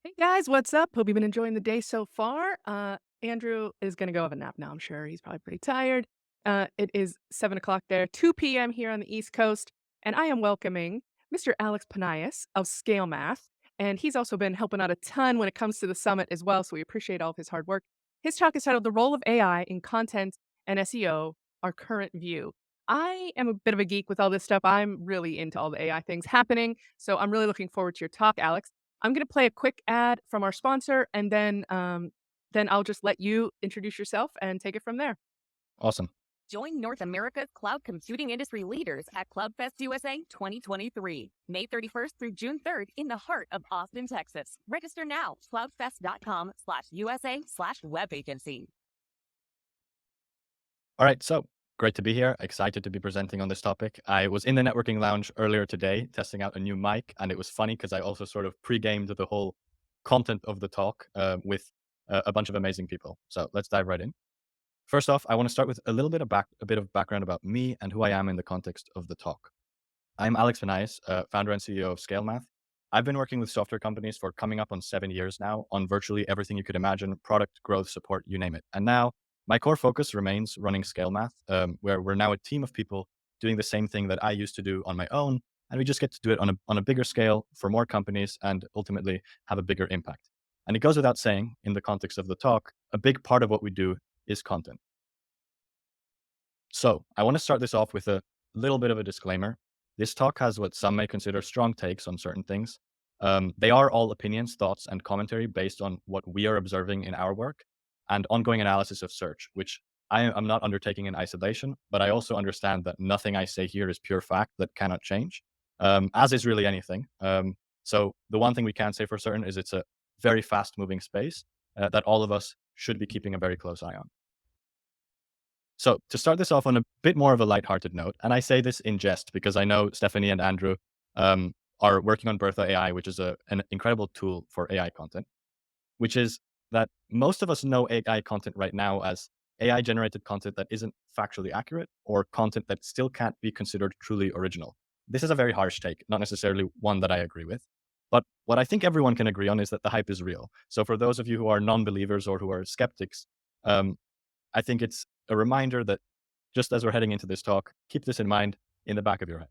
Hey guys, what's up? Hope you've been enjoying the day so far. Andrew is gonna go have a nap now. I'm sure he's probably pretty tired. It is 7 o'clock there, 2 p.m. here on the East Coast, and I am welcoming Mr. Alex Panias of ScaleMath, and he's also been helping out a ton when it comes to the summit as well. So we appreciate all of his hard work. His talk is titled "The Role of AI in Content and SEO: Our Current View." I am a bit of a geek with all this stuff. I'm really into all the AI things happening, so I'm really looking forward to your talk, Alex. I'm gonna play a quick ad from our sponsor, and then I'll just let you introduce yourself and take it from there. Awesome. Join North America's cloud computing industry leaders at CloudFest USA 2023, May 31st through June 3rd in the heart of Austin, Texas. Register now, cloudfest.com/USA/web agency. All right. So great to be here. Excited to be presenting on this topic. I was in the networking lounge earlier today testing out a new mic, and it was funny because I also sort of pre-gamed the whole content of the talk with a bunch of amazing people. So let's dive right in. First off, I want to start with a bit of background about me and who I am in the context of the talk. I'm Alex Vanias, founder and CEO of ScaleMath. I've been working with software companies for coming up on 7 years now on virtually everything you could imagine, product, growth, support, you name it. And now my core focus remains running ScaleMath, where we're now a team of people doing the same thing that I used to do on my own. And we just get to do it on a bigger scale for more companies and ultimately have a bigger impact. And it goes without saying, in the context of the talk, a big part of what we do is content. So I want to start this off with a little bit of a disclaimer. This talk has what some may consider strong takes on certain things. They are all opinions, thoughts, and commentary based on what we are observing in our work and ongoing analysis of search, which I am not undertaking in isolation, but I also understand that nothing I say here is pure fact that cannot change, as is really anything. So the one thing we can say for certain is it's a very fast moving space that all of us should be keeping a very close eye on. So to start this off on a bit more of a lighthearted note, and I say this in jest because I know Stephanie and Andrew are working on Bertha AI, which is an incredible tool for AI content, which is that most of us know AI content right now as AI generated content that isn't factually accurate or content that still can't be considered truly original. This is a very harsh take, not necessarily one that I agree with. But what I think everyone can agree on is that the hype is real. So for those of you who are non-believers or who are skeptics, um, I think it's a reminder that just as we're heading into this talk, keep this in mind in the back of your head.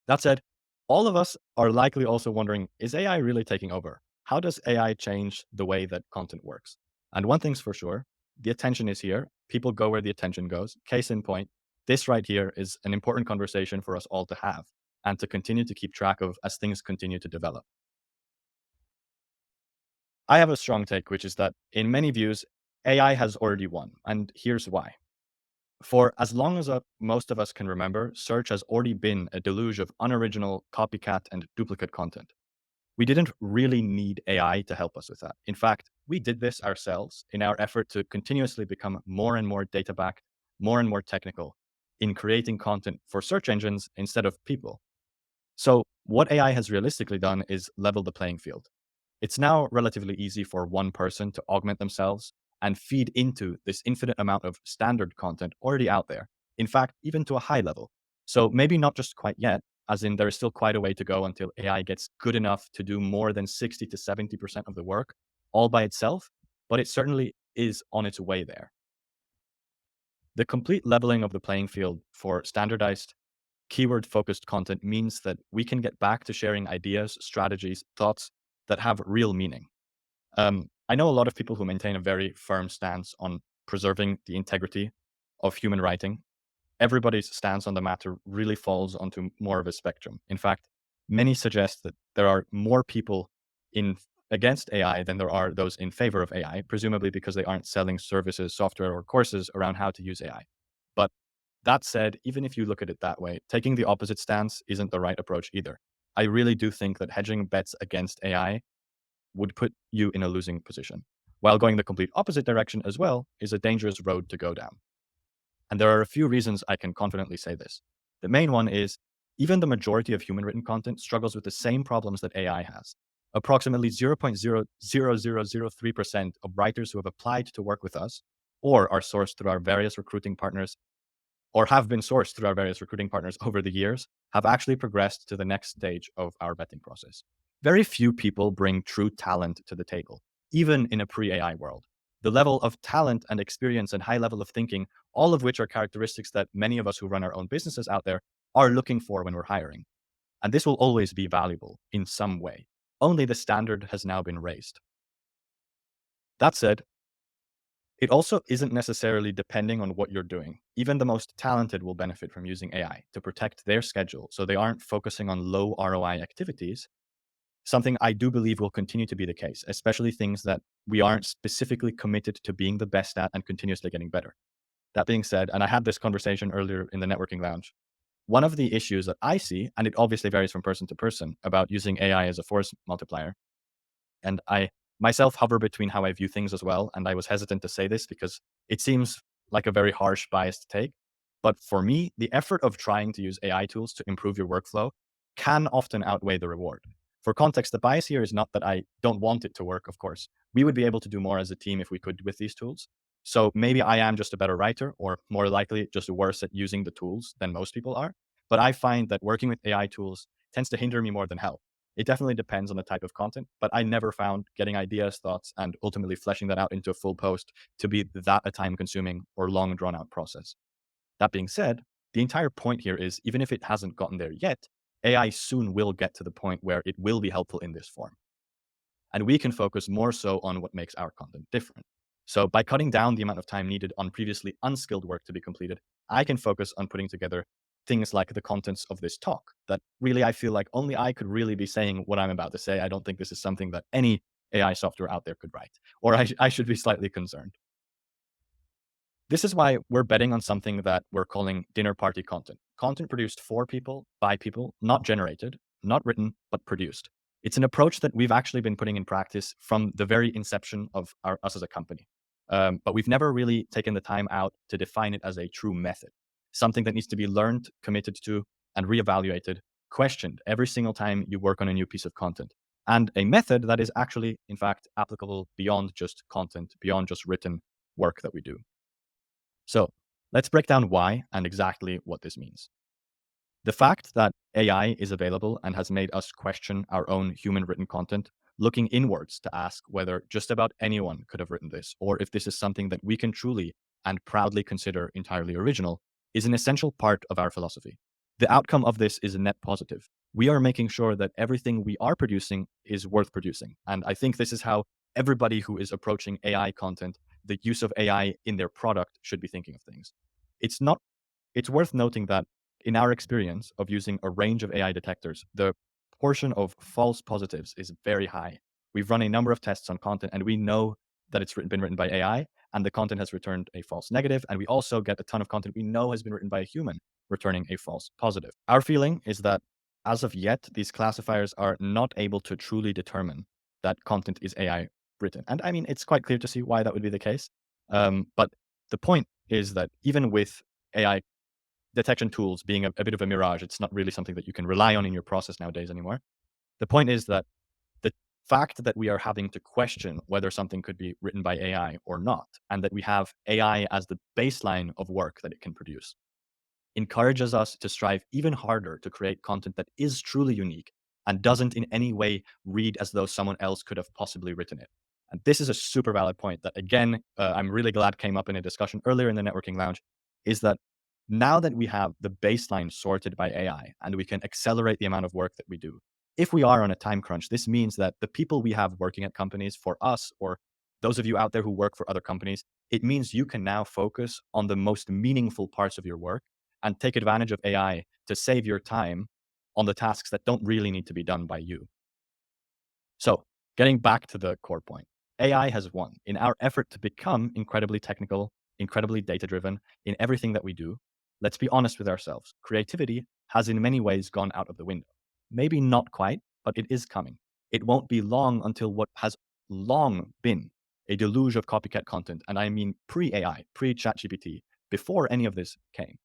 That said, all of us are likely also wondering, is AI really taking over? How does AI change the way that content works? And one thing's for sure, the attention is here. People go where the attention goes. Case in point, this right here is an important conversation for us all to have and to continue to keep track of as things continue to develop. I have a strong take, which is that in many views, AI has already won. And here's why. For as long as most of us can remember, search has already been a deluge of unoriginal, copycat, and duplicate content. We didn't really need AI to help us with that. In fact, we did this ourselves in our effort to continuously become more and more data backed, more and more technical in creating content for search engines instead of people. So, what AI has realistically done is level the playing field. It's now relatively easy for one person to augment themselves and feed into this infinite amount of standard content already out there. In fact, even to a high level. So maybe not just quite yet, as in there is still quite a way to go until AI gets good enough to do more than 60 to 70% of the work all by itself, but it certainly is on its way there. The complete leveling of the playing field for standardized, keyword focused content means that we can get back to sharing ideas, strategies, thoughts that have real meaning. I know a lot of people who maintain a very firm stance on preserving the integrity of human writing. Everybody's stance on the matter really falls onto more of a spectrum. In fact, many suggest that there are more people in against AI than there are those in favor of AI, presumably because they aren't selling services, software, or courses around how to use AI. But that said, even if you look at it that way, taking the opposite stance isn't the right approach either. I really do think that hedging bets against AI would put you in a losing position, while going the complete opposite direction as well is a dangerous road to go down. And there are a few reasons I can confidently say this. The main one is even the majority of human written content struggles with the same problems that AI has. Approximately 0.00003% of writers who have applied to work with us or are sourced through our various recruiting partners or have been sourced through our various recruiting partners over the years have actually progressed to the next stage of our vetting process. Very few people bring true talent to the table, even in a pre-AI world. The level of talent and experience and high level of thinking, all of which are characteristics that many of us who run our own businesses out there are looking for when we're hiring. And this will always be valuable in some way. Only the standard has now been raised. That said, it also isn't necessarily depending on what you're doing. Even the most talented will benefit from using AI to protect their schedule so they aren't focusing on low ROI activities, something I do believe will continue to be the case, especially things that we aren't specifically committed to being the best at and continuously getting better. That being said, and I had this conversation earlier in the networking lounge, one of the issues that I see, and it obviously varies from person to person, about using AI as a force multiplier, and I myself hover between how I view things as well. And I was hesitant to say this because it seems like a very harsh, biased take. But for me, the effort of trying to use AI tools to improve your workflow can often outweigh the reward. For context, the bias here is not that I don't want it to work, of course. We would be able to do more as a team if we could with these tools. So maybe I am just a better writer, or more likely, just worse at using the tools than most people are. But I find that working with AI tools tends to hinder me more than help. It definitely depends on the type of content, but I never found getting ideas, thoughts, and ultimately fleshing that out into a full post to be that a time consuming or long drawn out process. That being said, the entire point here is even if it hasn't gotten there yet, AI soon will get to the point where it will be helpful in this form. And we can focus more so on what makes our content different. So by cutting down the amount of time needed on previously unskilled work to be completed, I can focus on putting together things like the contents of this talk that really I feel like only I could really be saying what I'm about to say. I don't think this is something that any AI software out there could write, or I should be slightly concerned. This is why we're betting on something that we're calling dinner party content. Content produced for people, by people, not generated, not written, but produced. It's an approach that we've actually been putting in practice from the very inception of us as a company. But we've never really taken the time out to define it as a true method, something that needs to be learned, committed to, and reevaluated, questioned every single time you work on a new piece of content. And a method that is actually, in fact, applicable beyond just content, beyond just written work that we do. So let's break down why and exactly what this means. The fact that AI is available and has made us question our own human written content, looking inwards to ask whether just about anyone could have written this, or if this is something that we can truly and proudly consider entirely original, is an essential part of our philosophy. The outcome of this is a net positive. We are making sure that everything we are producing is worth producing. And I think this is how everybody who is approaching AI content, the use of AI in their product, should be thinking of things. It's worth noting that in our experience of using a range of AI detectors, the portion of false positives is very high. We've run a number of tests on content and we know that it's been written by AI and the content has returned a false negative. And we also get a ton of content we know has been written by a human returning a false positive. Our feeling is that as of yet, these classifiers are not able to truly determine that content is AI written. And I mean, it's quite clear to see why that would be the case. But the point is that even with AI detection tools being a bit of a mirage, it's not really something that you can rely on in your process nowadays anymore. The point is that the fact that we are having to question whether something could be written by AI or not, and that we have AI as the baseline of work that it can produce, encourages us to strive even harder to create content that is truly unique and doesn't in any way read as though someone else could have possibly written it. And this is a super valid point that, again, I'm really glad came up in a discussion earlier in the networking lounge, is that now that we have the baseline sorted by AI and we can accelerate the amount of work that we do, if we are on a time crunch, this means that the people we have working at companies for us, or those of you out there who work for other companies, it means you can now focus on the most meaningful parts of your work and take advantage of AI to save your time on the tasks that don't really need to be done by you. So, getting back to the core point, AI has won in our effort to become incredibly technical, incredibly data driven in everything that we do. Let's be honest with ourselves. Creativity has in many ways gone out of the window. Maybe not quite, but it is coming. It won't be long until what has long been a deluge of copycat content, and I mean pre-AI, pre-ChatGPT, before any of this came.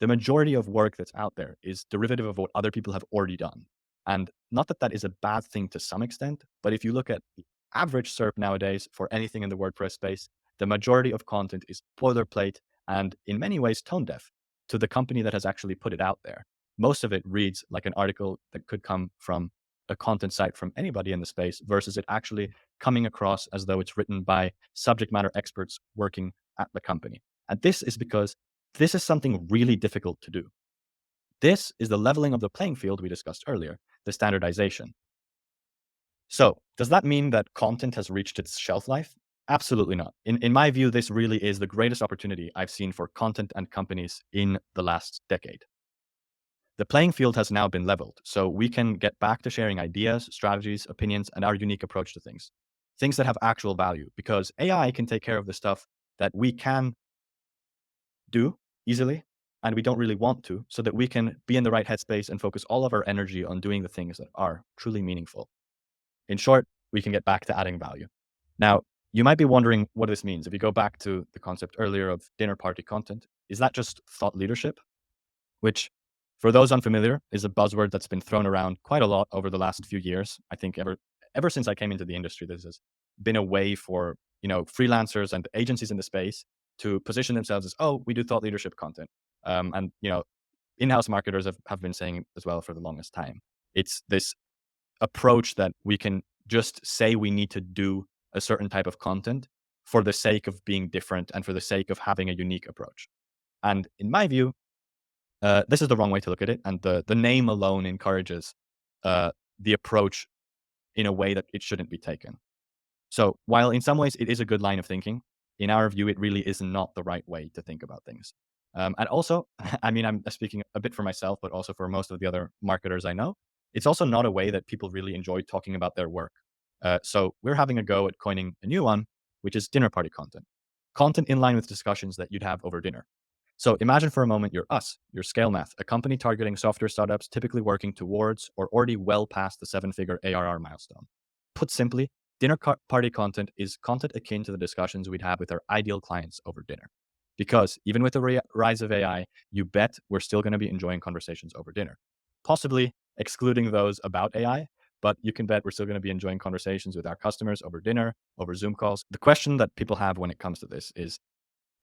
The majority of work that's out there is derivative of what other people have already done. And not that that is a bad thing to some extent, but if you look at the average SERP nowadays for anything in the WordPress space, the majority of content is boilerplate and in many ways tone deaf. to the company that has actually put it out there. Most of it reads like an article that could come from a content site from anybody in the space versus it actually coming across as though it's written by subject matter experts working at the company. And this is because this is something really difficult to do. This is the leveling of the playing field we discussed earlier, the standardization. So, does that mean that content has reached its shelf life? Absolutely not. In my view, this really is the greatest opportunity I've seen for content and companies in the last decade. The playing field has now been leveled, so we can get back to sharing ideas, strategies, opinions, and our unique approach to things. Things that have actual value, because AI can take care of the stuff that we can do easily and we don't really want to, so that we can be in the right headspace and focus all of our energy on doing the things that are truly meaningful. In short, we can get back to adding value. Now, you might be wondering what this means. If you go back to the concept earlier of dinner party content, is that just thought leadership? Which, for those unfamiliar, is a buzzword that's been thrown around quite a lot over the last few years. I think ever since I came into the industry, this has been a way for freelancers and agencies in the space to position themselves as, oh, we do thought leadership content. And in-house marketers have been saying it as well for the longest time. It's this approach that we can just say we need to do a certain type of content for the sake of being different and for the sake of having a unique approach. And in my view, this is the wrong way to look at it. And the name alone encourages the approach in a way that it shouldn't be taken. So while in some ways it is a good line of thinking, in our view, it really is not the right way to think about things. And also, I mean, I'm speaking a bit for myself, but also for most of the other marketers I know, it's also not a way that people really enjoy talking about their work. So we're having a go at coining a new one, which is dinner party content. Content in line with discussions that you'd have over dinner. So imagine for a moment you're ScaleMath, a company targeting software startups typically working towards or already well past the 7-figure ARR milestone. Put simply, dinner party content is content akin to the discussions we'd have with our ideal clients over dinner. Because even with the rise of AI, you bet we're still going to be enjoying conversations over dinner. Possibly excluding those about AI, but you can bet we're still going to be enjoying conversations with our customers over dinner, over Zoom calls. The question that people have when it comes to this is,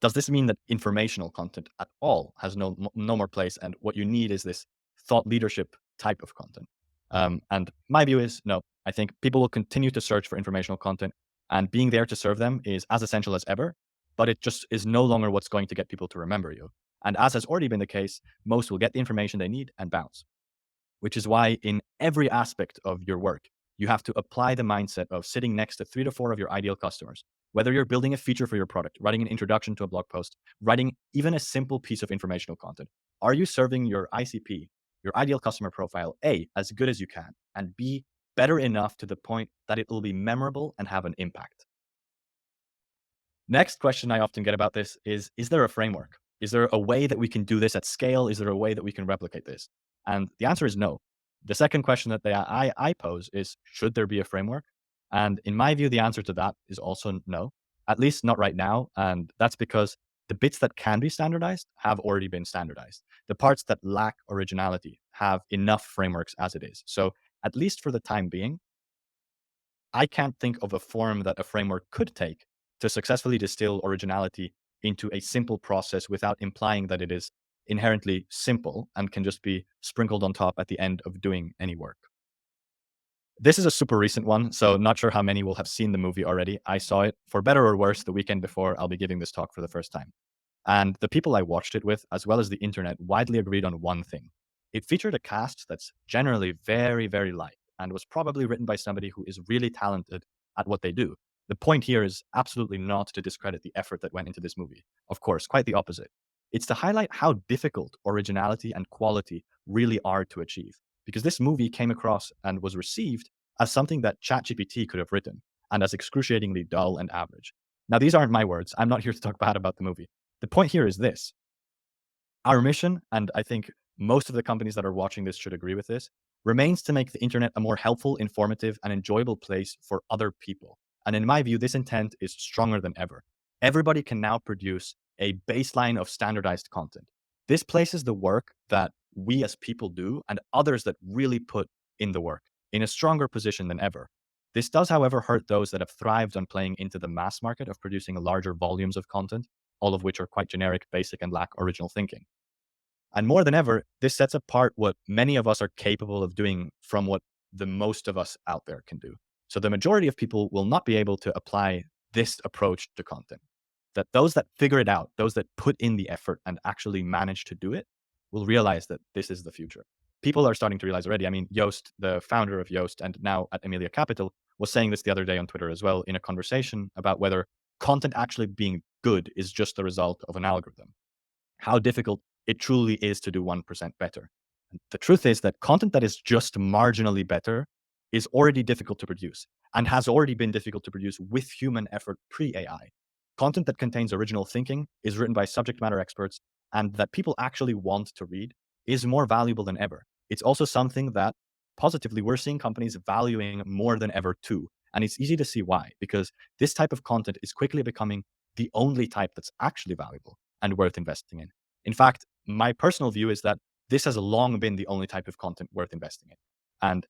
does this mean that informational content at all has no more place, and what you need is this thought leadership type of content? And my view is no. I think people will continue to search for informational content, and being there to serve them is as essential as ever, but it just is no longer what's going to get people to remember you. And as has already been the case, most will get the information they need and bounce. Which is why in every aspect of your work, you have to apply the mindset of sitting next to 3 to 4 of your ideal customers. Whether you're building a feature for your product, writing an introduction to a blog post, writing even a simple piece of informational content, are you serving your ICP, your ideal customer profile, A, as good as you can, and B, better enough to the point that it will be memorable and have an impact? Next question I often get about this is there a framework? Is there a way that we can do this at scale? Is there a way that we can replicate this? And the answer is no. The second question that I pose is, should there be a framework? And in my view, the answer to that is also no, at least not right now. And that's because the bits that can be standardized have already been standardized. The parts that lack originality have enough frameworks as it is. So at least for the time being, I can't think of a form that a framework could take to successfully distill originality into a simple process without implying that it is inherently simple and can just be sprinkled on top at the end of doing any work. This is a super recent one, so not sure how many will have seen the movie already. I saw it, for better or worse, the weekend before I'll be giving this talk for the first time. And the people I watched it with, as well as the internet, widely agreed on one thing. It featured a cast that's generally very, very light and was probably written by somebody who is really talented at what they do. The point here is absolutely not to discredit the effort that went into this movie. Of course, quite the opposite. It's to highlight how difficult originality and quality really are to achieve. Because this movie came across and was received as something that ChatGPT could have written, and as excruciatingly dull and average. Now, these aren't my words. I'm not here to talk bad about the movie. The point here is this. Our mission, and I think most of the companies that are watching this should agree with this, remains to make the internet a more helpful, informative, and enjoyable place for other people. And in my view, this intent is stronger than ever. Everybody can now produce a baseline of standardized content. This places the work that we as people do and others that really put in the work in a stronger position than ever. This does, however, hurt those that have thrived on playing into the mass market of producing larger volumes of content, all of which are quite generic, basic, and lack original thinking. And more than ever, this sets apart what many of us are capable of doing from what the most of us out there can do. So the majority of people will not be able to apply this approach to content. That those that figure it out, those that put in the effort and actually manage to do it, will realize that this is the future. People are starting to realize already. I mean, Yoast, the founder of Yoast and now at Amelia Capital, was saying this the other day on Twitter as well in a conversation about whether content actually being good is just the result of an algorithm. How difficult it truly is to do 1% better. And the truth is that content that is just marginally better is already difficult to produce and has already been difficult to produce with human effort pre-AI. Content that contains original thinking, is written by subject matter experts, and that people actually want to read is more valuable than ever. It's also something that positively we're seeing companies valuing more than ever too. And it's easy to see why, because this type of content is quickly becoming the only type that's actually valuable and worth investing in. In fact, my personal view is that this has long been the only type of content worth investing in. And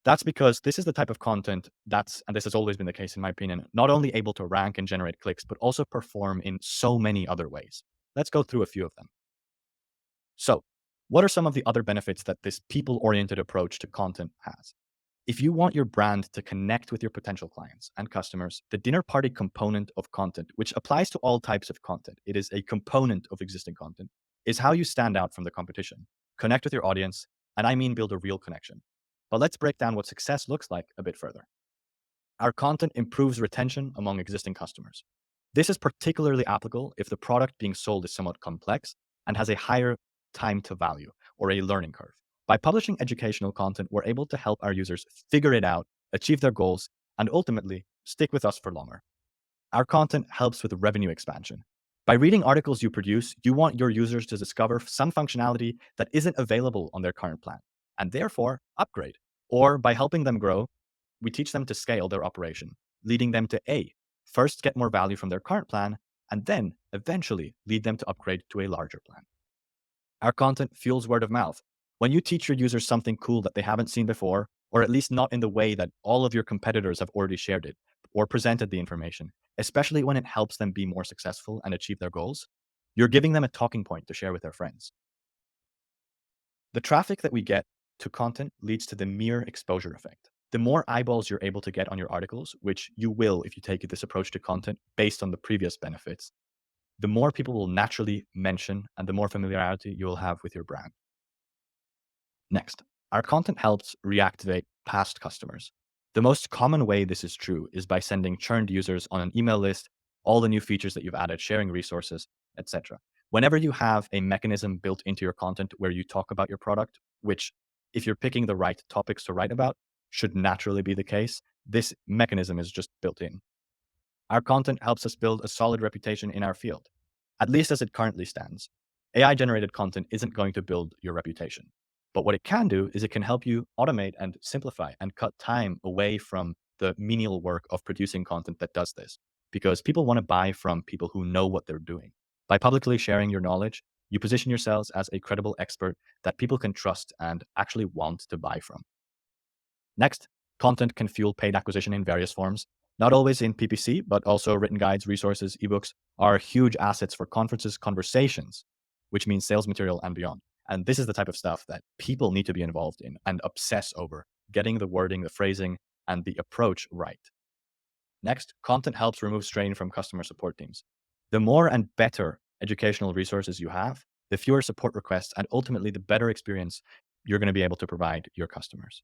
that's because this is the type of content and this has always been the case in my opinion, not only able to rank and generate clicks, but also perform in so many other ways. Let's go through a few of them. So, what are some of the other benefits that this people-oriented approach to content has? If you want your brand to connect with your potential clients and customers, the dinner party component of content, which applies to all types of content, it is a component of existing content, is how you stand out from the competition, connect with your audience, and I mean build a real connection. But let's break down what success looks like a bit further. Our content improves retention among existing customers. This is particularly applicable if the product being sold is somewhat complex and has a higher time to value or a learning curve. By publishing educational content, we're able to help our users figure it out, achieve their goals, and ultimately stick with us for longer. Our content helps with revenue expansion. By reading articles you produce, you want your users to discover some functionality that isn't available on their current plan, and therefore upgrade. Or by helping them grow, we teach them to scale their operation, leading them to first get more value from their current plan, and then eventually lead them to upgrade to a larger plan. Our content fuels word of mouth. When you teach your users something cool that they haven't seen before, or at least not in the way that all of your competitors have already shared it or presented the information, especially when it helps them be more successful and achieve their goals, you're giving them a talking point to share with their friends. The traffic that we get to content leads to the mere exposure effect. The more eyeballs you're able to get on your articles, which you will if you take this approach to content based on the previous benefits, the more people will naturally mention and the more familiarity you will have with your brand. Next, our content helps reactivate past customers. The most common way this is true is by sending churned users on an email list, all the new features that you've added, sharing resources, etc. Whenever you have a mechanism built into your content where you talk about your product, which if you're picking the right topics to write about, should naturally be the case, this mechanism is just built in. Our content helps us build a solid reputation in our field, at least as it currently stands. AI-generated content isn't going to build your reputation. But what it can do is it can help you automate and simplify and cut time away from the menial work of producing content that does this, because people want to buy from people who know what they're doing. By publicly sharing your knowledge, you position yourselves as a credible expert that people can trust and actually want to buy from. Next, content can fuel paid acquisition in various forms, not always in PPC, but also written guides, resources, ebooks are huge assets for conferences, conversations, which means sales material and beyond. And this is the type of stuff that people need to be involved in and obsess over, getting the wording, the phrasing, and the approach right. Next, content helps remove strain from customer support teams. The more and better educational resources you have, the fewer support requests, and ultimately the better experience you're going to be able to provide your customers.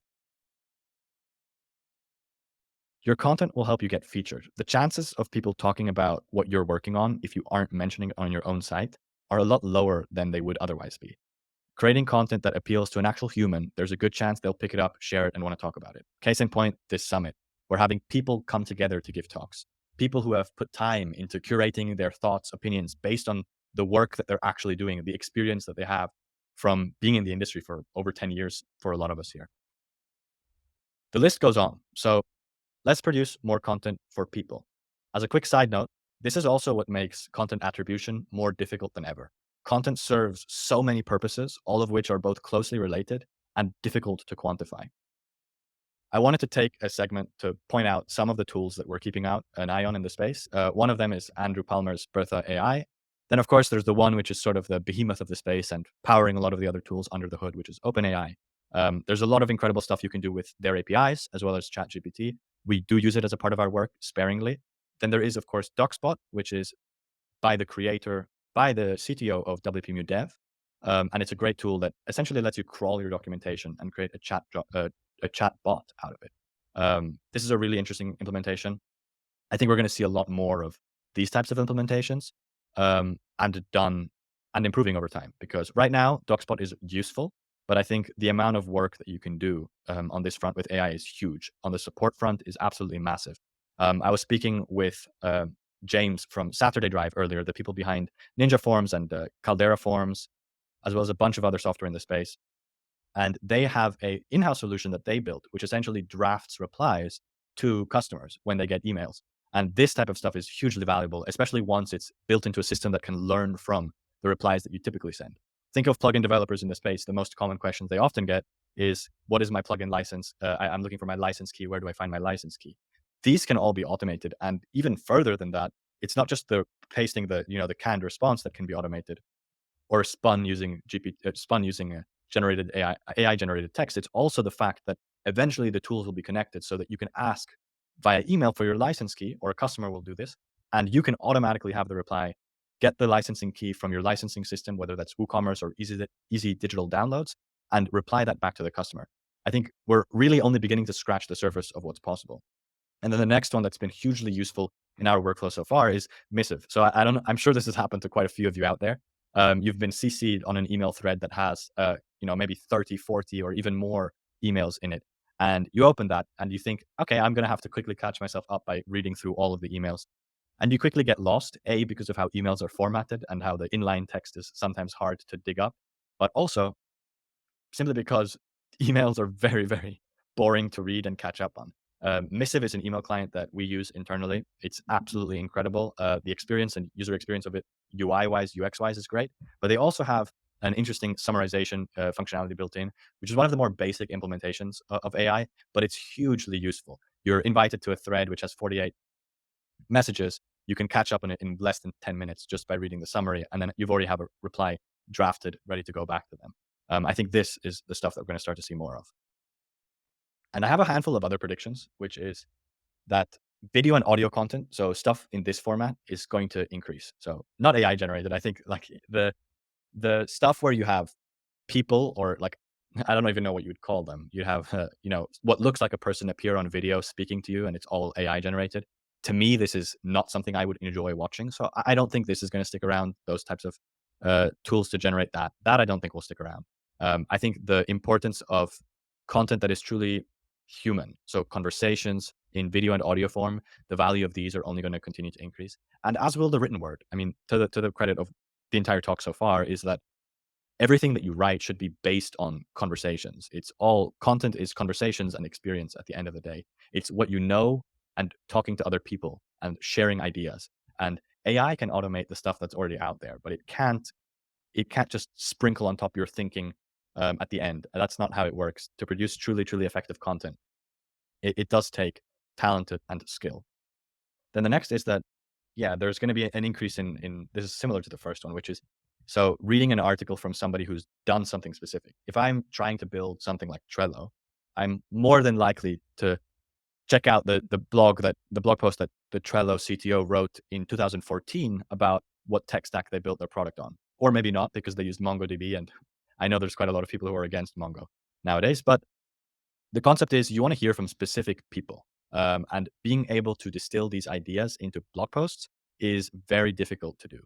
Your content will help you get featured. The chances of people talking about what you're working on if you aren't mentioning it on your own site are a lot lower than they would otherwise be. Creating content that appeals to an actual human, there's a good chance they'll pick it up, share it, and want to talk about it. Case in point, this summit. We're having people come together to give talks. People who have put time into curating their thoughts, opinions based on the work that they're actually doing, the experience that they have from being in the industry for over 10 years for a lot of us here. The list goes on. So let's produce more content for people. As a quick side note, this is also what makes content attribution more difficult than ever. Content serves so many purposes, all of which are both closely related and difficult to quantify. I wanted to take a segment to point out some of the tools that we're keeping an eye on in the space. One of them is Andrew Palmer's Bertha AI. Then, of course, there's the one which is sort of the behemoth of the space and powering a lot of the other tools under the hood, which is OpenAI. There's a lot of incredible stuff you can do with their APIs as well as ChatGPT. We do use it as a part of our work sparingly. Then there is, of course, DocSpot, which is by the creator, by the CTO of WPMU Dev. And it's a great tool that essentially lets you crawl your documentation and create a chat bot out of it. This is a really interesting implementation. I think we're going to see a lot more of these types of implementations and done and improving over time, because right now DocSpot is useful, but I think the amount of work that you can do on this front with AI is huge. On the support front is absolutely massive. I was speaking with James from Saturday Drive earlier, the people behind Ninja Forms and Caldera Forms, as well as a bunch of other software in the space. And they have a in-house solution that they built, which essentially drafts replies to customers when they get emails. And this type of stuff is hugely valuable, especially once it's built into a system that can learn from the replies that you typically send. Think of plugin developers in the space. The most common questions they often get is, what is my plugin license? I'm looking for my license key. Where do I find my license key? These can all be automated. And even further than that, it's not just the pasting the canned response that can be automated or spun using generated AI generated text. It's also the fact that eventually the tools will be connected so that you can ask via email for your license key, or a customer will do this, and you can automatically have the reply, get the licensing key from your licensing system, whether that's WooCommerce or easy digital downloads, and reply that back to the customer. I think we're really only beginning to scratch the surface of what's possible. And then the next one that's been hugely useful in our workflow so far is Missive. So I'm sure this has happened to quite a few of you out there. You've been CC'd on an email thread that has, maybe 30, 40, or even more emails in it. And you open that and you think, okay, I'm going to have to quickly catch myself up by reading through all of the emails. And you quickly get lost, A, because of how emails are formatted and how the inline text is sometimes hard to dig up, but also simply because emails are very, very boring to read and catch up on. Missive is an email client that we use internally. It's absolutely incredible. The experience and user experience of it, UI-wise, UX-wise, is great. But they also have an interesting summarization functionality built in, which is one of the more basic implementations of AI, but it's hugely useful. You're invited to a thread which has 48 messages. You can catch up on it in less than 10 minutes just by reading the summary, and then you've already have a reply drafted, ready to go back to them. I think this is the stuff that we're going to start to see more of. And I have a handful of other predictions, which is that video and audio content, so stuff in this format, is going to increase. So not AI generated. I think like the stuff where you have people, or like, I don't even know what you would call them. You have what looks like a person appear on video speaking to you, and it's all AI generated. To me, this is not something I would enjoy watching. So I don't think this is going to stick around. Those types of tools to generate that I don't think will stick around. I think the importance of content that is truly human, so conversations in video and audio form, the value of these are only going to continue to increase, and as will the written word. I mean, to the credit of the entire talk so far, is that everything that you write should be based on conversations. It's all content is conversations and experience at the end of the day. It's what you know and talking to other people and sharing ideas. And AI can automate the stuff that's already out there, but it can't just sprinkle on top your thinking at the end. That's not how it works. To produce truly, truly effective content, it does take talent and skill. Then the next is that, there's going to be an increase in this is similar to the first one, which is, so reading an article from somebody who's done something specific. If I'm trying to build something like Trello, I'm more than likely to check out the blog post that the Trello CTO wrote in 2014 about what tech stack they built their product on. Or maybe not, because they used MongoDB, and I know there's quite a lot of people who are against Mongo nowadays. But the concept is you want to hear from specific people. And being able to distill these ideas into blog posts is very difficult to do,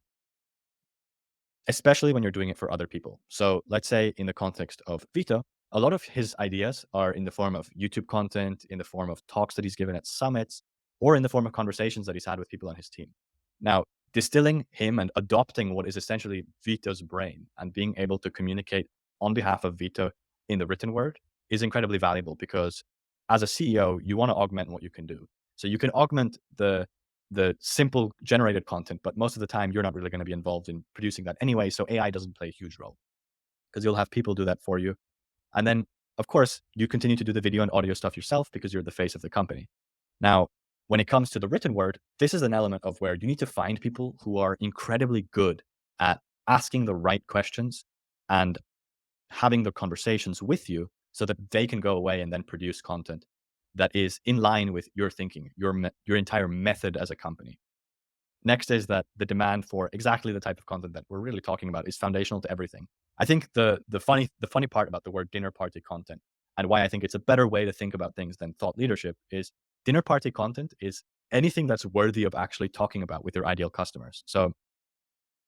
especially when you're doing it for other people. So let's say in the context of Vito, a lot of his ideas are in the form of YouTube content, in the form of talks that he's given at summits, or in the form of conversations that he's had with people on his team. Now, distilling him and adopting what is essentially Vito's brain and being able to communicate on behalf of Vito in the written word is incredibly valuable, because as a CEO, you want to augment what you can do. So you can augment the simple generated content, but most of the time you're not really going to be involved in producing that anyway. So AI doesn't play a huge role, because you'll have people do that for you. And then, of course, you continue to do the video and audio stuff yourself because you're the face of the company. Now, when it comes to the written word, this is an element of where you need to find people who are incredibly good at asking the right questions and having the conversations with you so that they can go away and then produce content that is in line with your thinking, your entire method as a company. Next is that the demand for exactly the type of content that we're really talking about is foundational to everything. I think the funny part about the word dinner party content and why I think it's a better way to think about things than thought leadership is dinner party content is anything that's worthy of actually talking about with your ideal customers. So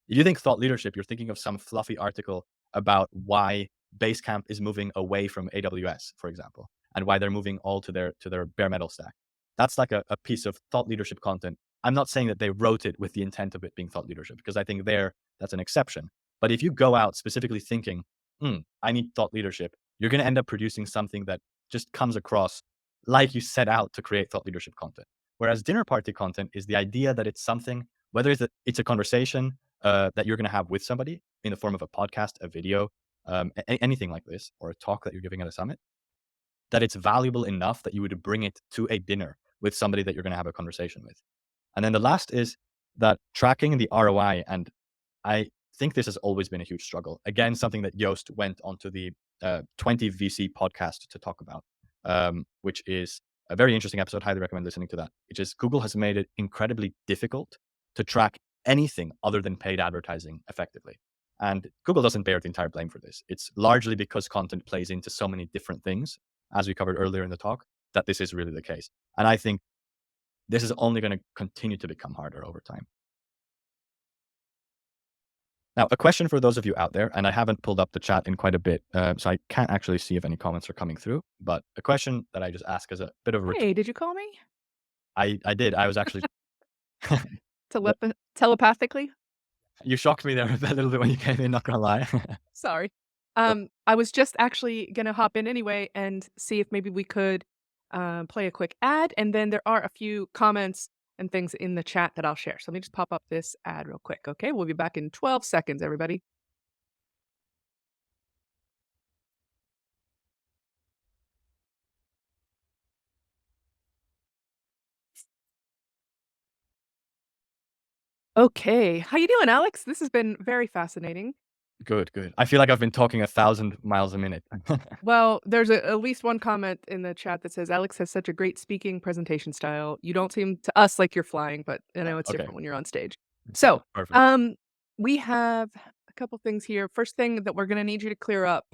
if you think thought leadership, you're thinking of some fluffy article about why Basecamp is moving away from AWS, for example, and why they're moving all to their bare metal stack. That's like a piece of thought leadership content. I'm not saying that they wrote it with the intent of it being thought leadership, because I think that's an exception. But if you go out specifically thinking, I need thought leadership, you're going to end up producing something that just comes across like you set out to create thought leadership content. Whereas dinner party content is the idea that it's something, whether it's a conversation that you're going to have with somebody in the form of a podcast, a video, anything like this, or a talk that you're giving at a summit, that it's valuable enough that you would bring it to a dinner with somebody that you're going to have a conversation with. And then the last is that tracking the ROI, and I think this has always been a huge struggle. Again, something that Yoast went onto the 20 VC podcast to talk about, which is a very interesting episode. Highly recommend listening to that. Which is Google has made it incredibly difficult to track anything other than paid advertising effectively. And Google doesn't bear the entire blame for this. It's largely because content plays into so many different things, as we covered earlier in the talk, that this is really the case. And I think this is only going to continue to become harder over time. Now, a question for those of you out there, and I haven't pulled up the chat in quite a bit, so I can't actually see if any comments are coming through, but a question that I just ask as a bit of a Hey, did you call me? I did. I was actually Telepathically? you shocked me there a little bit when you came in, not gonna lie. Sorry. I was just actually gonna hop in anyway and see if maybe we could play a quick ad, and then there are a few comments and things in the chat that I'll share. So let me just pop up this ad real quick. Okay, we'll be back in 12 seconds, everybody. Okay, how you doing, Alex? This has been very fascinating. Good, good. I feel like I've been talking 1,000 miles a minute. Well, there's at least one comment in the chat that says, Alex has such a great speaking presentation style. You don't seem to us like you're flying, but I know it's Okay, different when you're on stage. So, perfect. we have a couple things here. First thing that we're going to need you to clear up,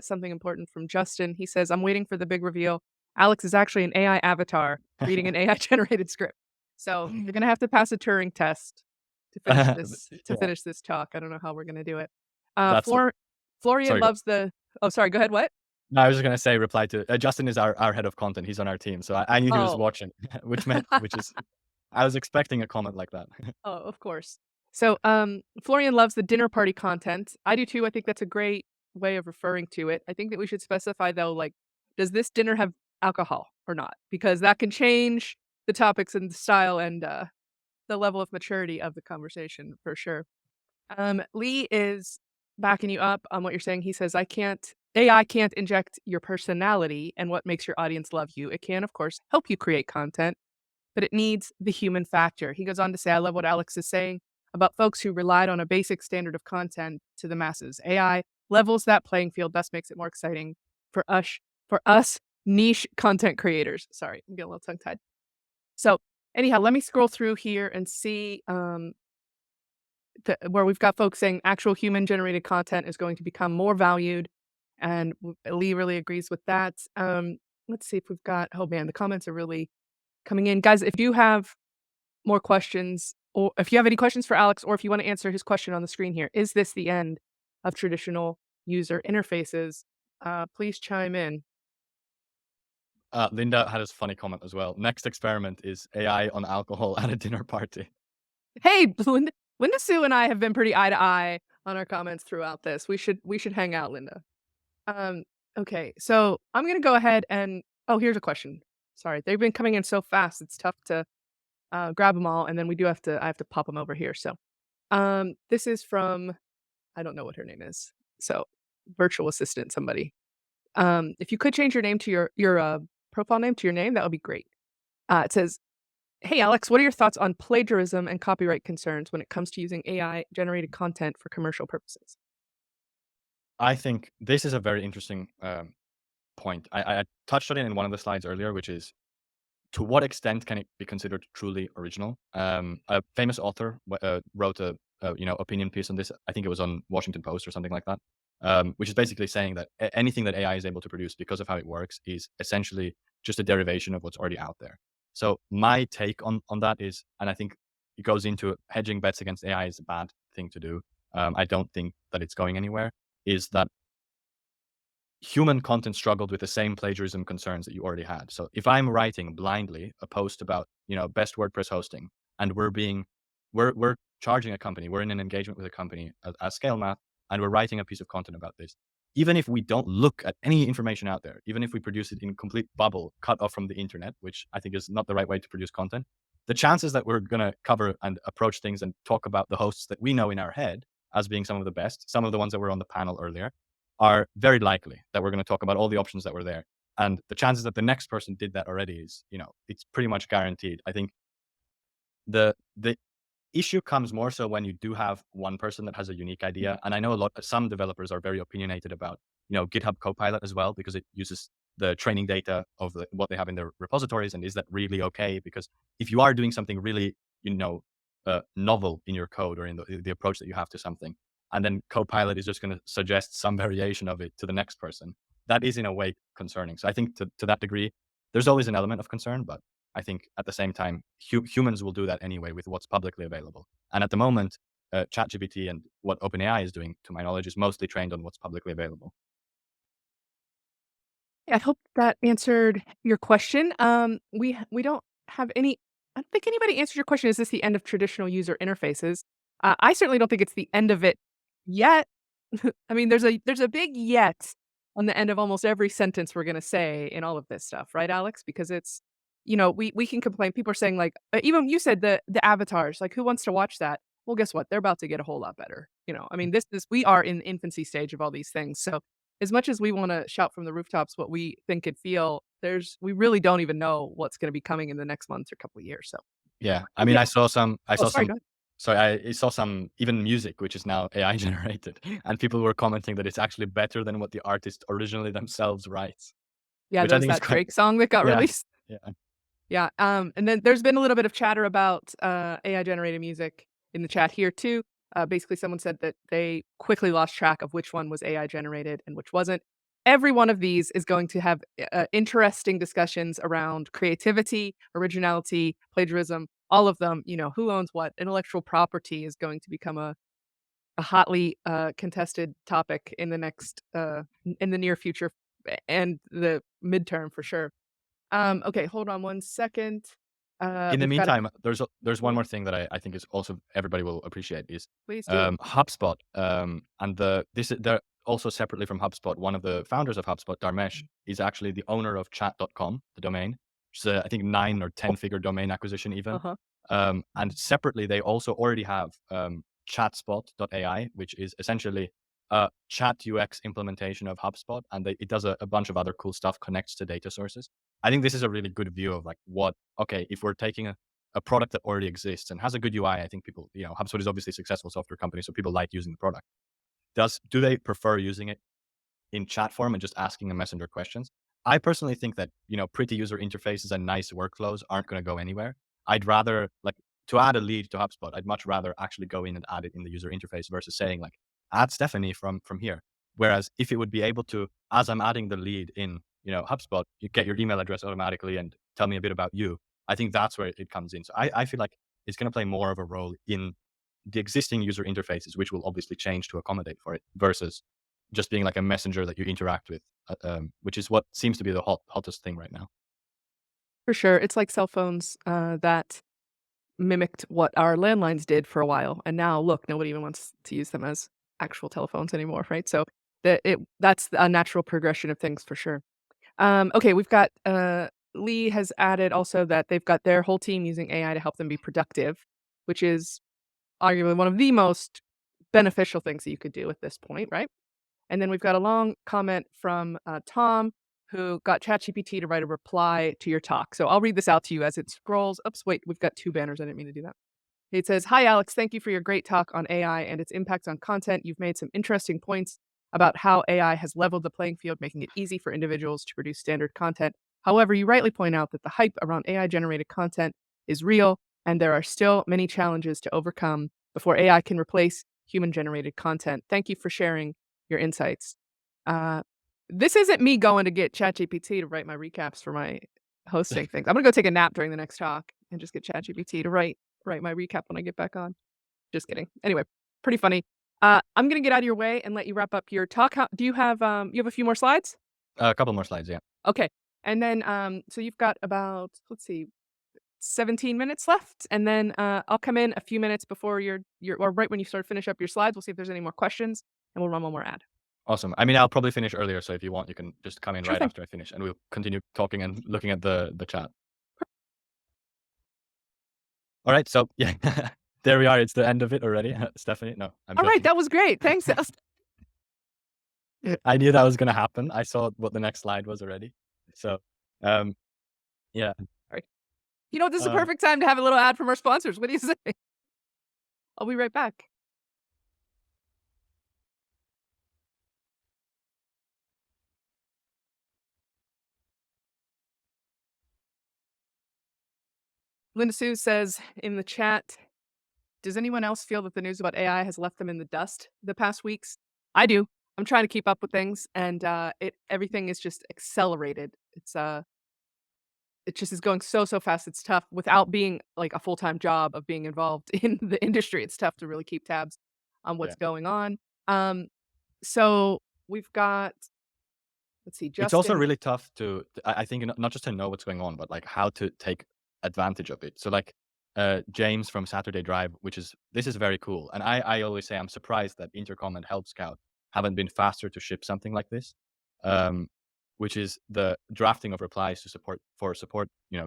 something important from Justin. He says, I'm waiting for the big reveal. Alex is actually an AI avatar reading an AI generated script. So you're going to have to pass a Turing test to finish this, Yeah, finish this talk. I don't know how we're going to do it. that's Florian sorry. Go. loves the, oh, sorry, go ahead. What? No, I was just gonna say reply to Justin is our head of content. He's on our team, so I knew he was Oh. watching, which is I was expecting a comment like that. Oh, of course. So, Florian loves the dinner party content. I do too. I think that's a great way of referring to it. I think that we should specify though, like, does this dinner have alcohol or not? Because that can change the topics and the style and the level of maturity of the conversation for sure. Lee is backing you up on what you're saying. He says, AI can't inject your personality and what makes your audience love you. It can, of course, help you create content, but it needs the human factor. He goes on to say, I love what Alex is saying about folks who relied on a basic standard of content to the masses. AI levels that playing field, thus makes it more exciting for us niche content creators. Sorry, I'm getting a little tongue tied. So anyhow, let me scroll through here and see where we've got folks saying actual human generated content is going to become more valued. And Lee really agrees with that. Let's see if we've got, oh man, the comments are really coming in. Guys, if you have more questions, or if you have any questions for Alex, or if you want to answer his question on the screen here, is this the end of traditional user interfaces? Please chime in. Linda had a funny comment as well. Next experiment is AI on alcohol at a dinner party. Hey, Linda Sue and I have been pretty eye to eye on our comments throughout this. We should hang out, Linda. Okay, so I'm gonna go ahead and oh, here's a question. Sorry, they've been coming in so fast. It's tough to grab them all, and then I have to pop them over here. So, this is from, I don't know what her name is. So, virtual assistant, somebody. If you could change your name to your profile name to your name, that would be great. It says, Hey, Alex, what are your thoughts on plagiarism and copyright concerns when it comes to using AI generated content for commercial purposes? I think this is a very interesting point. I touched on it in one of the slides earlier, which is to what extent can it be considered truly original? A famous author wrote a opinion piece on this. I think it was on Washington Post or something like that, which is basically saying that anything that AI is able to produce because of how it works is essentially just a derivation of what's already out there. So my take on that is, and I think it goes into hedging bets against AI is a bad thing to do. I don't think that it's going anywhere. Is that human content struggled with the same plagiarism concerns that you already had. So if I'm writing blindly a post about, best WordPress hosting, and we're charging a company, we're in an engagement with a company as ScaleMath, and we're writing a piece of content about this. Even if we don't look at any information out there, even if we produce it in complete bubble, cut off from the internet, which I think is not the right way to produce content, the chances that we're going to cover and approach things and talk about the hosts that we know in our head as being some of the best, some of the ones that were on the panel earlier, are very likely that we're going to talk about all the options that were there. And the chances that the next person did that already is, it's pretty much guaranteed. I think the issue comes more so when you do have one person that has a unique idea. And I know some developers are very opinionated about, GitHub Copilot as well, because it uses the training data of what they have in their repositories. And is that really okay? Because if you are doing something really, novel in your code or in the approach that you have to something, and then Copilot is just going to suggest some variation of it to the next person, that is in a way concerning. So I think to that degree, there's always an element of concern, but I think at the same time, humans will do that anyway with what's publicly available. And at the moment, ChatGPT and what OpenAI is doing, to my knowledge, is mostly trained on what's publicly available. Yeah, I hope that answered your question. We don't have any. I don't think anybody answered your question. Is this the end of traditional user interfaces? I certainly don't think it's the end of it yet. I mean, there's a big yet on the end of almost every sentence we're gonna say in all of this stuff, right, Alex? Because it's, we can complain. People are saying like, even you said the avatars, like who wants to watch that? Well, guess what? They're about to get a whole lot better. I mean, we are in the infancy stage of all these things. So as much as we want to shout from the rooftops what we think and feel, we really don't even know what's going to be coming in the next month or couple of years. So Yeah, I mean, yeah. I Oh, saw sorry. some, Go ahead. sorry, I saw some even music, which is now AI generated, and people were commenting that it's actually better than what the artist originally themselves writes, Yeah, which there I was think is that quite, Drake song that got yeah, released. yeah, Yeah, and then there's been a little bit of chatter about, AI generated music in the chat here too. Basically, someone said that they quickly lost track of which one was AI generated and which wasn't. Every one of these is going to have, interesting discussions around creativity, originality, plagiarism, all of them, who owns what. Intellectual property is going to become a hotly, contested topic in the in the near future and the midterm for sure. Okay, hold on one second. In the We've got a meantime, there's one yeah, more thing that I think is also everybody will appreciate is please do. HubSpot. And they're also separately from HubSpot. One of the founders of HubSpot, Dharmesh, is actually the owner of chat.com, the domain, which is I think 9 or 10 figure domain acquisition even. Uh-huh. And separately, they also already have chatspot.ai, which is essentially a chat UX implementation of HubSpot, and it does a bunch of other cool stuff, connects to data sources. I think this is a really good view of like okay, if we're taking a product that already exists and has a good UI, I think people, HubSpot is obviously a successful software company, so people like using the product. Do they prefer using it in chat form and just asking a messenger questions? I personally think that, pretty user interfaces and nice workflows aren't going to go anywhere. I'd rather like to add a lead to HubSpot, I'd much rather actually go in and add it in the user interface versus saying like, add Stephanie from here. Whereas if it would be able to, as I'm adding the lead in, HubSpot, you get your email address automatically and tell me a bit about you. I think that's where it comes in. So I feel like it's going to play more of a role in the existing user interfaces, which will obviously change to accommodate for it, versus just being like a messenger that you interact with, which is what seems to be the hottest thing right now. For sure. It's like cell phones, that mimicked what our landlines did for a while, and now look, nobody even wants to use them as actual telephones anymore, right? So that's a natural progression of things for sure. Okay, we've got, Lee has added also that they've got their whole team using AI to help them be productive, which is arguably one of the most beneficial things that you could do at this point, right? And then we've got a long comment from, Tom. who got ChatGPT to write a reply to your talk. So I'll read this out to you as it scrolls. Oops, wait, we've got 2 banners. I didn't mean to do that. It says, "Hi, Alex. Thank you for your great talk on AI and its impact on content. You've made some interesting points about how AI has leveled the playing field, making it easy for individuals to produce standard content. However, you rightly point out that the hype around AI-generated content is real, and there are still many challenges to overcome before AI can replace human-generated content. Thank you for sharing your insights." Uh, this isn't me going to get ChatGPT to write my recaps for my hosting things. I'm gonna go take a nap during the next talk and just get ChatGPT to write my recap when I get back on. Just kidding. Anyway, pretty funny. I'm gonna get out of your way and let you wrap up your talk. Do you have a few more slides? A couple more slides, yeah. Okay. And then, so you've got about, let's see, 17 minutes left, and then, I'll come in a few minutes before or right when you start to finish up your slides. We'll see if there's any more questions, and we'll run one more ad. Awesome. I mean, I'll probably finish earlier, so if you want, you can just come in Sure right thing. after I finish, and we'll continue talking and looking at the chat. All right, so yeah, there we are. It's the end of it already. Stephanie, no, I'm All right, joking. that was great. Thanks. That was I knew that was gonna happen. I saw what the next slide was already. So, um, yeah. Sorry. This is a Um, perfect time to have a little ad from our sponsors. What do you say? I'll be right back. Linda Sue says in the chat, "Does anyone else feel that the news about AI has left them in the dust the past weeks?" I do. I'm trying to keep up with things, and everything is just accelerated. It just is going so fast. It's tough without being like a full-time job of being involved in the industry. It's tough to really keep tabs on yeah. what's going on. Um, so we've got, let's see, It's also Justin. really tough to I think not just to know what's going on, but like how to take advantage of it. So like James from Saturday Drive, this is very cool. And I always say I'm surprised that Intercom and Help Scout haven't been faster to ship something like this. Um, which is the drafting of replies to support,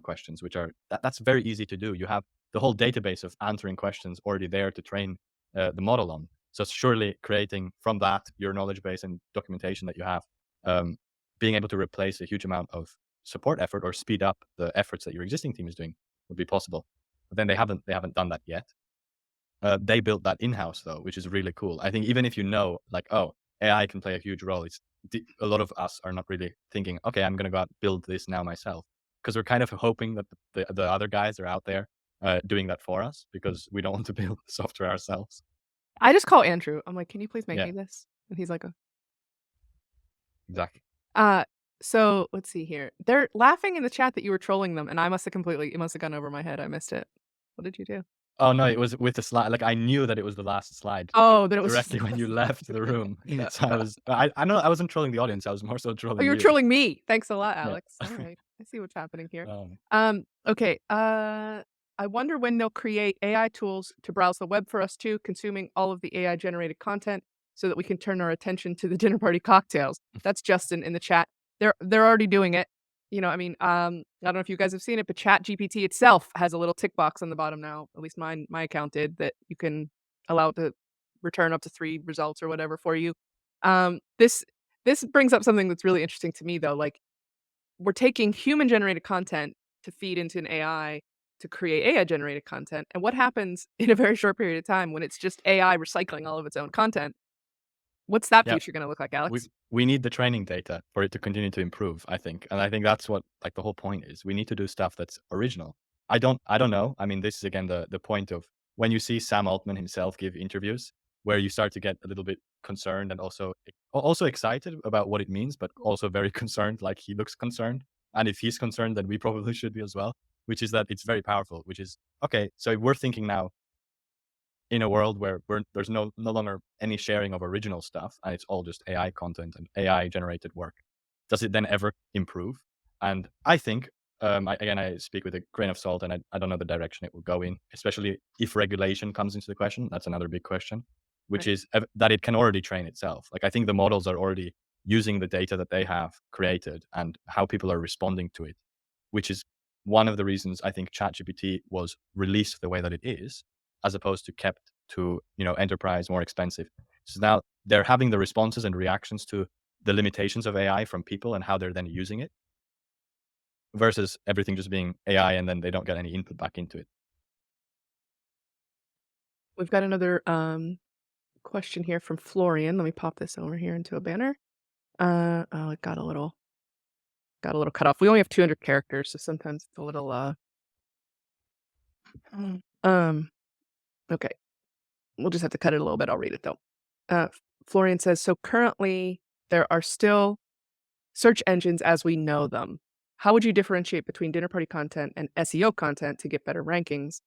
questions, which are that's very easy to do. You have the whole database of answering questions already there to train the model on. So surely creating from that your knowledge base and documentation that you have, um, being able to replace a huge amount of support effort or speed up the efforts that your existing team is doing would be possible. But then they haven't done that yet. They built that in-house though, which is really cool. I think even if you know, like, oh, AI can play a huge role, a lot of us are not really thinking, okay, I'm going to go out and build this now myself, because we're kind of hoping that the other guys are out there doing that for us because we don't want to build the software ourselves. I just call Andrew. I'm like, "Can you please make Yeah, me this?" And he's like, exactly. Uh, so let's see here. They're laughing in the chat that you were trolling them, and it must have gone over my head. I missed it. What did you do? Oh no, it was with the slide. Like I knew that it was the last slide Oh, then it was just directly when you left the room. So I know I wasn't trolling the audience. I was more so Oh, trolling you were you. trolling me. Thanks a lot, Yeah. Alex. All right. I see what's happening here. Um, Okay. I wonder when they'll create AI tools to browse the web for us too, consuming all of the AI generated content so that we can turn our attention to the dinner party cocktails. That's Justin in the chat. They're already doing it. I don't know if you guys have seen it, but Chat GPT itself has a little tick box on the bottom now. At least my account did, that you can allow it to return up to 3 results or whatever for you. This brings up something that's really interesting to me though. Like, we're taking human generated content to feed into an AI to create AI generated content. And what happens in a very short period of time when it's just AI recycling all of its own content? What's that yeah, future going to look like, we Alex? we need the training data for it to continue to improve, I think. And I think that's what like the whole point is. We need to do stuff that's original. I don't know. I mean, this is again the point of when you see Sam Altman himself give interviews where you start to get a little bit concerned and also excited about what it means, but also very concerned, like he looks concerned. And if he's concerned, then we probably should be as well, which is that it's very powerful, which is okay, so we're thinking now in a world where there's no longer any sharing of original stuff and it's all just AI content and AI generated work. Does it then ever improve? And I think, I speak with a grain of salt and I don't know the direction it will go in, especially if regulation comes into the question. That's another big question, which Right. is that it can already train itself. Like I think the models are already using the data that they have created and how people are responding to it, which is one of the reasons I think ChatGPT was released the way that it is, as opposed to kept to enterprise, more expensive. So now they're having the responses and reactions to the limitations of AI from people and how they're then using it versus everything just being AI and then they don't get any input back into it. We've got another question here from Florian. Let me pop this over here into a banner. Oh, it got a little cut off. We only have 200 characters, so sometimes it's a little um okay. We'll just have to cut it a little bit. I'll read it though. Florian says, so currently there are still search engines as we know them. How would you differentiate between dinner party content and SEO content to get better rankings?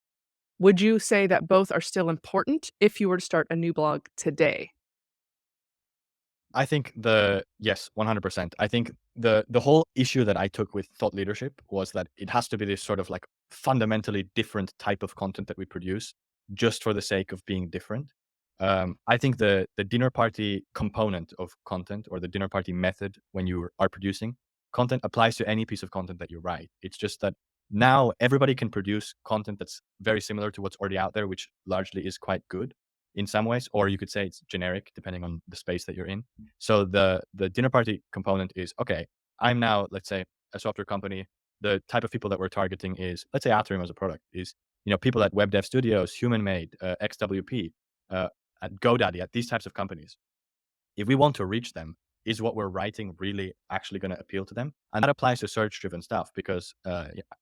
Would you say that both are still important if you were to start a new blog today? I think yes, 100%. I think the whole issue that I took with thought leadership was that it has to be this sort of like fundamentally different type of content that we produce just for the sake of being different. I think the dinner party component of content or the dinner party method when you are producing content applies to any piece of content that you write. It's just that now everybody can produce content that's very similar to what's already out there, which largely is quite good in some ways, or you could say it's generic depending on the space that you're in. So the dinner party component is okay. I'm now, let's say, a software company. The type of people that we're targeting is, let's say, Atrium as a product is, people at Web Dev Studios, Human Made, XWP, at GoDaddy, at these types of companies. If we want to reach them, is what we're writing really actually going to appeal to them? And that applies to search-driven stuff because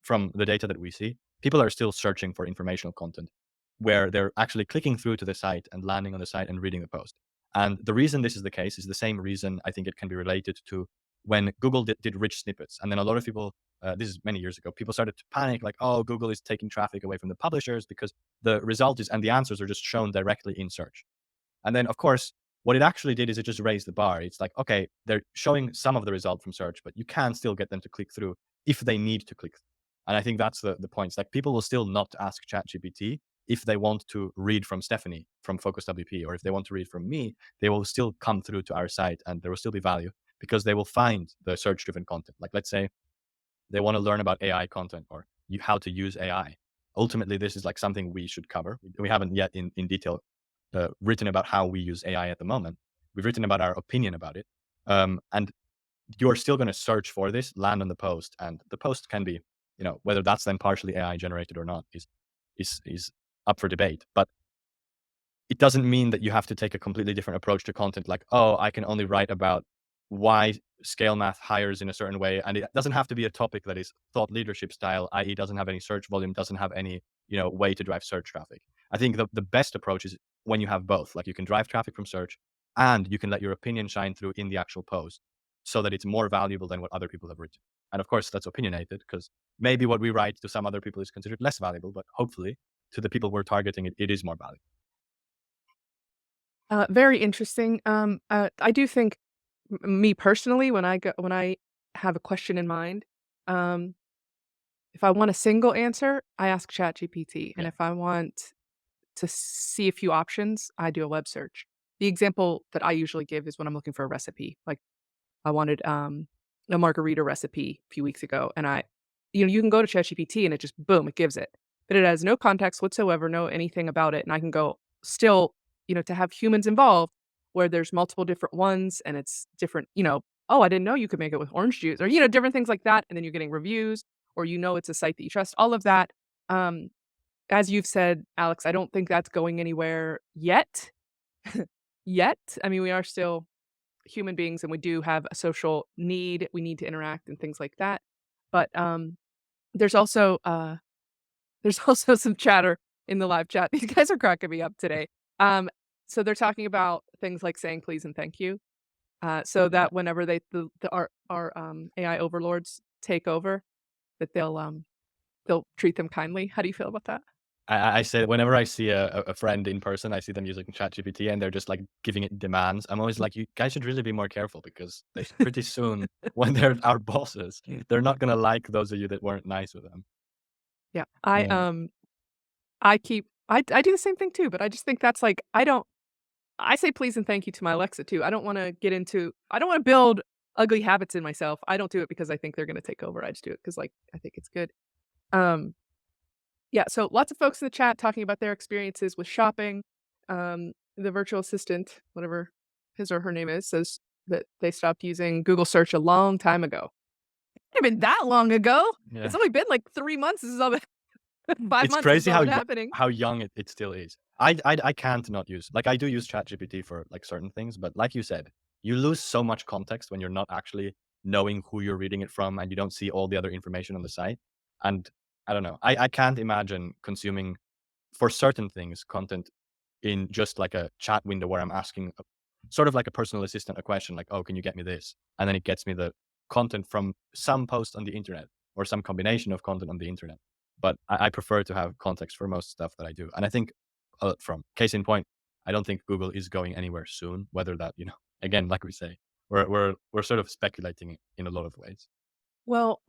from the data that we see, people are still searching for informational content where they're actually clicking through to the site and landing on the site and reading the post. And the reason this is the case is the same reason I think it can be related to when Google did rich snippets. And then a lot of people, this is many years ago, people started to panic like, oh, Google is taking traffic away from the publishers because the result is, and the answers are just shown directly in search. And then, of course, what it actually did is it just raised the bar. It's like, okay, they're showing some of the result from search, but you can still get them to click through if they need to click through. And I think that's the point. It's like people will still not ask ChatGPT if they want to read from Stephanie from Focus WP, or if they want to read from me, they will still come through to our site and there will still be value because they will find the search-driven content. Like, let's say they want to learn about AI content or how to use AI. Ultimately, this is like something we should cover. We haven't yet in detail written about how we use AI at the moment. We've written about our opinion about it. And you're still going to search for this, land on the post, and the post can be, whether that's then partially AI generated or not is up for debate. But it doesn't mean that you have to take a completely different approach to content. Like, oh, I can only write about why ScaleMath hires in a certain way, and it doesn't have to be a topic that is thought leadership style, i.e., doesn't have any search volume, doesn't have any way to drive search traffic. I think the best approach is when you have both. Like, you can drive traffic from search, and you can let your opinion shine through in the actual post, so that it's more valuable than what other people have written. And of course, that's opinionated because maybe what we write to some other people is considered less valuable, but hopefully to the people we're targeting, it is more valuable. Very interesting. I do think, me personally, when I have a question in mind, um, if I want a single answer, I ask ChatGPT, and Yeah. if I want to see a few options, I do a web search. The example that I usually give is when I'm looking for a recipe. Like, I wanted a margarita recipe a few weeks ago, and you can go to ChatGPT and it just boom, it gives it, but it has no context whatsoever, no anything about it, and I can go still, to have humans involved, where there's multiple different ones and it's different. Oh, I didn't know you could make it with orange juice, or different things like that, and then you're getting reviews, or it's a site that you trust. All of that, um, as you've said, Alex, I don't think that's going anywhere yet. Yet, I mean, we are still human beings and we do have a social need. We need to interact and things like that. But there's also there's also some chatter in the live chat. These guys are cracking me up today. Um, so they're talking about things like saying please and thank you. So that whenever our AI overlords take over, that they'll treat them kindly. How do you feel about that? I say that whenever I see a friend in person, I see them using ChatGPT and they're just like giving it demands. I'm always like, you guys should really be more careful because they pretty soon, when they're our bosses, they're not gonna like those of you that weren't nice with them. Yeah. Yeah. I do the same thing too, but I just think that's like I say please and thank you to my Alexa too. I don't wanna build ugly habits in myself. I don't do it because I think they're gonna take over. I just do it because, like, I think it's good. Um, yeah, so lots of folks in the chat talking about their experiences with shopping. The virtual assistant, whatever his or her name is, says that they stopped using Google search a long time ago. It been that long ago. It's Yeah. only been like 3 months. This is all the 5 It's months this has crazy all been happening. how young it still is. I can't not use, like, I do use ChatGPT for, like, certain things, but like you said, you lose so much context when you're not actually knowing who you're reading it from, and you don't see all the other information on the site, and I don't know. I can't imagine consuming, for certain things, content in just like a chat window where I'm asking sort of like a personal assistant a question like, "Oh, can you get me this?" And then it gets me the content from some post on the internet or some combination of content on the internet. But I prefer to have context for most stuff that I do. And I think, from case in point, I don't think Google is going anywhere soon. Whether that, again, like we say, we're sort of speculating in a lot of ways. Well,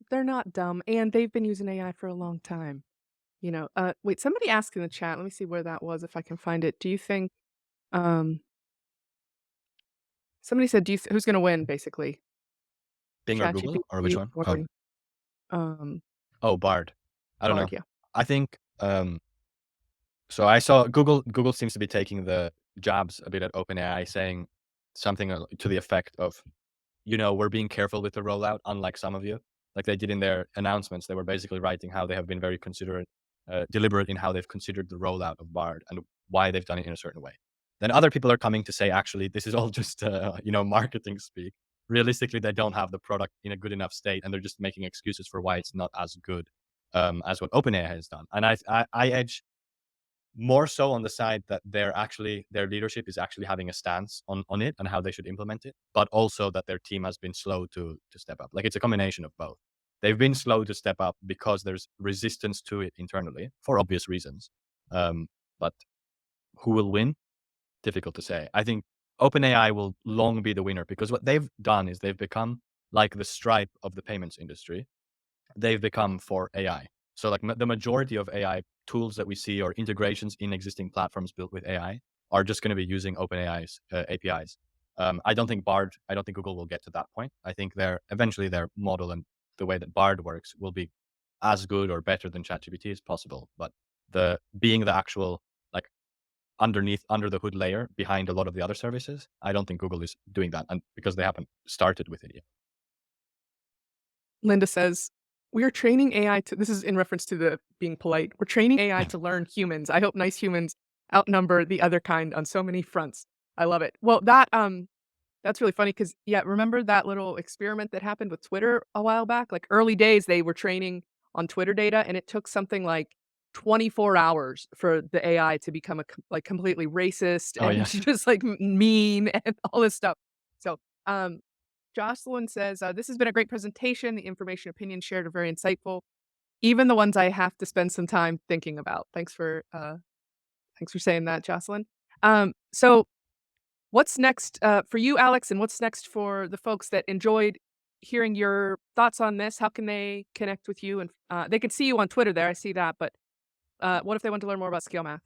they're not dumb, and they've been using AI for a long time. Wait, somebody asked in the chat. Let me see where that was if I can find it. Do you think um somebody said who's going to win basically? Bing or Google or which ChatGPT one? or Oh, um oh, Bard. I don't know. Bard, yeah. I think so I saw Google seems to be taking the jabs a bit at OpenAI, saying something to the effect of, we're being careful with the rollout, unlike some of you. Like they did in their announcements, they were basically writing how they have been very considerate, deliberate in how they've considered the rollout of Bard and why they've done it in a certain way. Then other people are coming to say, actually, this is all just, marketing speak. Realistically, they don't have the product in a good enough state, and they're just making excuses for why it's not as good as what OpenAI has done. And I edge more so on the side that their leadership is actually having a stance on it and how they should implement it, but also that their team has been slow to step up. Like it's a combination of both. They've been slow to step up because there's resistance to it internally for obvious reasons. But who will win? Difficult to say. I think OpenAI will long be the winner because what they've done is they've become like the Stripe of the payments industry. They've become for AI. So like the majority of AI tools that we see or integrations in existing platforms built with AI are just going to be using OpenAI's APIs. I don't think Google will get to that point. I think eventually their model and the way that Bard works will be as good or better than ChatGPT as possible. But being the actual, like, under the hood layer behind a lot of the other services, I don't think Google is doing that, and because they haven't started with it yet. Linda says, "We are training AI to," this is in reference to the being polite. "We're training AI Yeah. to learn humans. I hope nice humans outnumber the other kind on so many fronts." I love it. Well, that's really funny because, yeah, remember that little experiment that happened with Twitter a while back? Like, early days, they were training on Twitter data, and it took something like 24 hours for the AI to become completely racist Oh and yeah. just, like, mean and all this stuff. So, um, Jocelyn says, "This has been a great presentation. The information opinions shared are very insightful, even the ones I have to spend some time thinking about." Thanks for saying that, Jocelyn. So what's next, for you, Alex, and what's next for the folks that enjoyed hearing your thoughts on this? How can they connect with you? And they can see you on Twitter there, I see that, but what if they want to learn more about ScaleMath?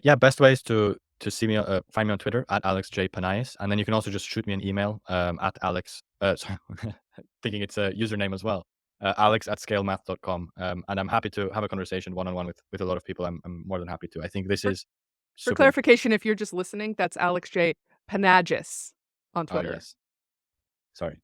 Yeah, best ways to see me, find me on Twitter at AlexJPanayis, and then you can also just shoot me an email at Alex. Sorry, thinking it's a username as well. Alex@scalemath.com, and I'm happy to have a conversation one-on-one with a lot of people. I'm more than happy to. I think this For is for super interesting. clarification, if you're just listening, that's Alex J. Panagis on Oh Twitter. yes, sorry.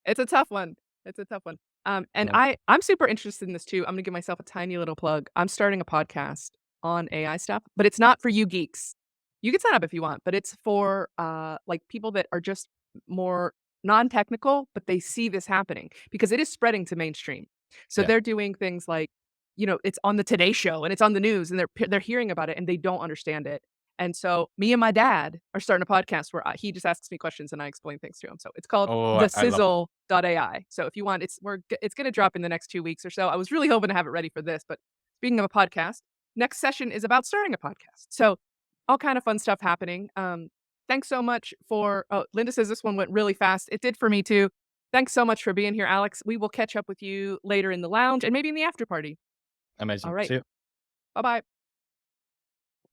It's a tough one. It's a tough one. And No. I'm super interested in this too. I'm gonna give myself a tiny little plug. I'm starting a podcast on AI stuff, but it's not for you geeks. You can sign up if you want, but it's for like people that are just more non-technical, but they see this happening because it is spreading to mainstream. So Yeah. they're doing things like, it's on the Today Show and it's on the news and they're hearing about it and they don't understand it. And so me and my dad are starting a podcast where he just asks me questions and I explain things to him. So it's called Oh, I love that. thesizzle.ai. So if you want, it's going to drop in the next 2 weeks or so. I was really hoping to have it ready for this, but speaking of a podcast, next session is about starting a podcast. So all kind of fun stuff happening. Thanks so much for, oh, Linda says this one went really fast. It did for me too. Thanks so much for being here, Alex. We will catch up with you later in the lounge and maybe in the after party. All Amazing. right. See you. Bye-bye.